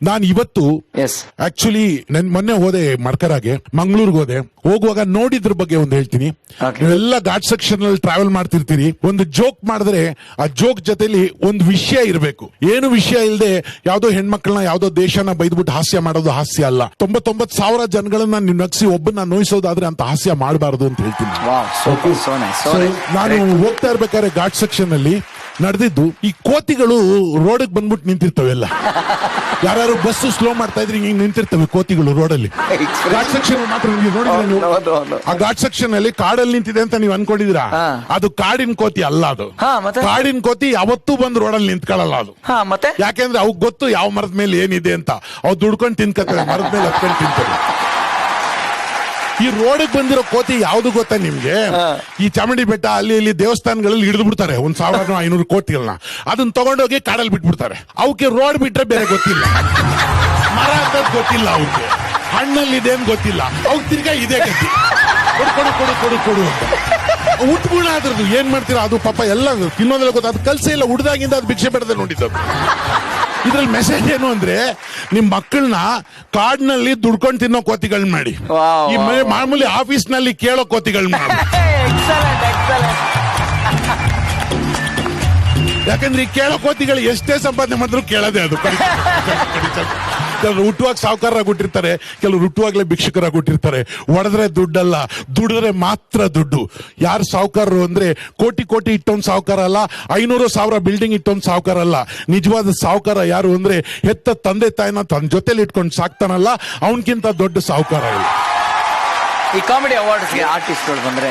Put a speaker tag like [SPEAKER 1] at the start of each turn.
[SPEAKER 1] ನಾನು ಇವತ್ತು ಆಕ್ಚುಲಿ ನನ್ ಮೊನ್ನೆ ಹೋದೆ ಮಡ್ಕರಾಗೆ, ಮಂಗಳೂರಿಗೆ ಹೋದೆ. ಹೋಗುವಾಗ ನೋಡಿದ್ರ ಬಗ್ಗೆ ಒಂದು ಹೇಳ್ತೀನಿ. ನೀವೆಲ್ಲ ಘಾಟ್ ಸೆಕ್ಷನ್ ಅಲ್ಲಿ ಟ್ರಾವೆಲ್ ಮಾಡ್ತಿರ್ತೀರಿ. ಒಂದು ಜೋಕ್ ಮಾಡಿದ್ರೆ ಆ ಜೋಕ್ ಜೊತೆಲಿ ಒಂದು ವಿಷಯ ಇರಬೇಕು. ಏನು ವಿಷಯ ಇಲ್ಲದೆ ಯಾವ್ದೋ ಹೆಣ್ಮಕ್ಳನ್ನ ಯಾವ್ದೋ ದೇಶನ ಬೈದ್ಬಿಟ್ಟು ಹಾಸ್ಯ ಮಾಡೋದು ಹಾಸ್ಯ ಅಲ್ಲ. 99,000 ಜನಗಳನ್ನ ನೀವು ನಗಿಸಿ ಒಬ್ಬನ ನೋಯಿಸೋದಾದ್ರೆ ಅಂತ ಹಾಸ್ಯ ಮಾಡಬಾರದು ಅಂತ ಹೇಳ್ತೀನಿ. ನಾನು ಹೋಗ್ತಾ ಇರ್ಬೇಕಾದ್ರೆ ಘಾಟ್ ಸೆಕ್ಷನ್ ಅಲ್ಲಿ ನಡೆದಿದ್ದು, ಈ ಕೋತಿಗಳು ರೋಡ್ ಬಂದ್ಬಿಟ್ಟು ನಿಂತಿರ್ತವೆಲ್ಲ. ಯಾರು ಬಸ್ ಸ್ಲೋ ಮಾಡ್ತಾ ಇದ್ರೆ ಹಿಂಗ್ ನಿಂತಿರ್ತವೆ ಕೋತಿಗಳು ರೋಡಲ್ಲಿ. ಘಾಟ್ ಸೆಕ್ಷನ್ ಮಾತ್ರ ನೋಡಿದ್ರೆ ಆ ಘಾಟ್ ಸೆಕ್ಷನ್ ಅಲ್ಲಿ ಕಾಡಲ್ಲಿ ನಿಂತಿದೆ ಅಂತ ನೀವು ಅನ್ಕೊಂಡಿದೀರಾ? ಅದು ಕಾಡಿನ ಕೋತಿ ಅಲ್ಲ. ಅದು ಕಾಡಿನ ಕೋತಿ ಯಾವತ್ತೂ ಬಂದು ರೋಡಲ್ಲಿ ನಿಂತ್ಕೊಳ್ಳಲ್ಲ ಅದು. ಯಾಕೆಂದ್ರೆ ಅವ್ ಗೊತ್ತು ಯಾವ ಮರದ ಮೇಲೆ ಏನಿದೆ ಅಂತ. ಅವ್ ದುಡ್ಕೊಂಡು ತಿನ್ಕತ್ತವೆ, ಮರದ ಮೇಲೆ ಹತ್ಕೊಂಡು ತಿಂತವೆ. ಈ ರೋಡ್ ಬಂದಿರೋ ಕೋತಿ ಯಾವ್ದು ಗೊತ್ತಾ ನಿಮ್ಗೆ? ಈ ಚಾಮುಂಡಿ ಬೆಟ್ಟ ಅಲ್ಲಿ ಇಲ್ಲಿ ದೇವಸ್ಥಾನಗಳಲ್ಲಿ ಹಿಡಿದು ಬಿಡ್ತಾರೆ 1,500 ಕೋಟಿಗಳನ್ನ. ಅದನ್ನ ತಗೊಂಡೋಗಿ ಕಾಡಲ್ಲಿ ಬಿಟ್ಬಿಡ್ತಾರೆ. ಅವಕ್ಕೆ ರೋಡ್ ಬಿಟ್ರೆ ಬೇರೆ ಗೊತ್ತಿಲ್ಲ, ಮರ ಅಂತ ಗೊತ್ತಿಲ್ಲ, ಅವ್ರಿಗೆ ಹಣ್ಣಲ್ಲಿದೆ ಅಂತ ಗೊತ್ತಿಲ್ಲ. ಅವ್ರು ತಿರ್ಗಾ ಇದೇ ಗತಿ, ಕೊಡು ಕೊಡು ಕೊಡು ಕೊಡು ಅಂತ ಉಟ್ಗುಣ ಅದ್ರದ್ದು. ಏನ್ ಮಾಡ್ತೀರಾ? ಅದು ಪಾಪ ಎಲ್ಲ ತಿನ್ನೋದೆಲ್ಲ ಗೊತ್ತ. ಅದು ಕಲ್ಸೇ ಇಲ್ಲ, ಹುಡ್ದಾಗಿಂದ ಅದು ಭಿಕ್ಷೆ ಬೇಡದೆ ನೋಡಿದ್ದು. ಇದ್ರಲ್ಲಿ ಮೆಸೇಜ್ ಏನು ಅಂದ್ರೆ, ನಿಮ್ ಮಕ್ಕಳನ್ನ ಕಾಡ್ನಲ್ಲಿ ದುಡ್ಕೊಂಡು ತಿನ್ನೋ ಕೋತಿಗಳನ್ನ ಮಾಡಿ, ಈ ಮಾಮೂಲಿ ಆಫೀಸ್ ನಲ್ಲಿ ಕೇಳೋ ಕೋತಿಗಳನ್ನ ಮಾಡಿ. ಯಾಕಂದ್ರೆ ಈ ಕೇಳೋ ಕೋತಿಗಳು ಎಷ್ಟೇ ಸಂಪಾದನೆ ಮಾಡಿದ್ರು ಕೇಳೋದೇ ಅದು. ಕೆಲವರು ಹುಟ್ಟುವಾಗ ಸಾಹುಕಾರರಾಗಿ ಹುಟ್ಟಿರ್ತಾರೆ, ಕೆಲವರು ಹುಟ್ಟುವಾಗ್ಲೇ ಭಿಕ್ಷುಕರಾಗಿ ಹುಟ್ಟಿರ್ತಾರೆ. ಹೊಡೆದ್ರೆ ದುಡ್ಡಲ್ಲ, ದುಡಿದ್ರೆ ಮಾತ್ರ ದುಡ್ಡು. ಯಾರು ಸಾಹುಕಾರರು ಅಂದ್ರೆ ಕೋಟಿ ಕೋಟಿ ಇಟ್ಟೊಂದು ಸಾಹುಕಾರ ಅಲ್ಲ, 500,000 ಬಿಲ್ಡಿಂಗ್ ಇಟ್ಟೊಂದು ಸಾಹುಕಾರ ಅಲ್ಲ. ನಿಜವಾದ ಸಾಹುಕಾರ ಯಾರು ಅಂದ್ರೆ ಹೆತ್ತ ತಂದೆ ತಾಯಿನ ತನ್ನ ಜೊತೆಲಿ ಇಟ್ಕೊಂಡು ಸಾಕ್ತಾನಲ್ಲ, ಅವನಕ್ಕಿಂತ ದೊಡ್ಡ ಸಾಹುಕಾರ ಇಲ್ಲ.
[SPEAKER 2] ಈ ಕಾಮಿಡಿ ಅವಾರ್ಡ್ಸ್ಗೆ ಆರ್ಟಿಸ್ಟ್ಗಳು ಬಂದ್ರೆ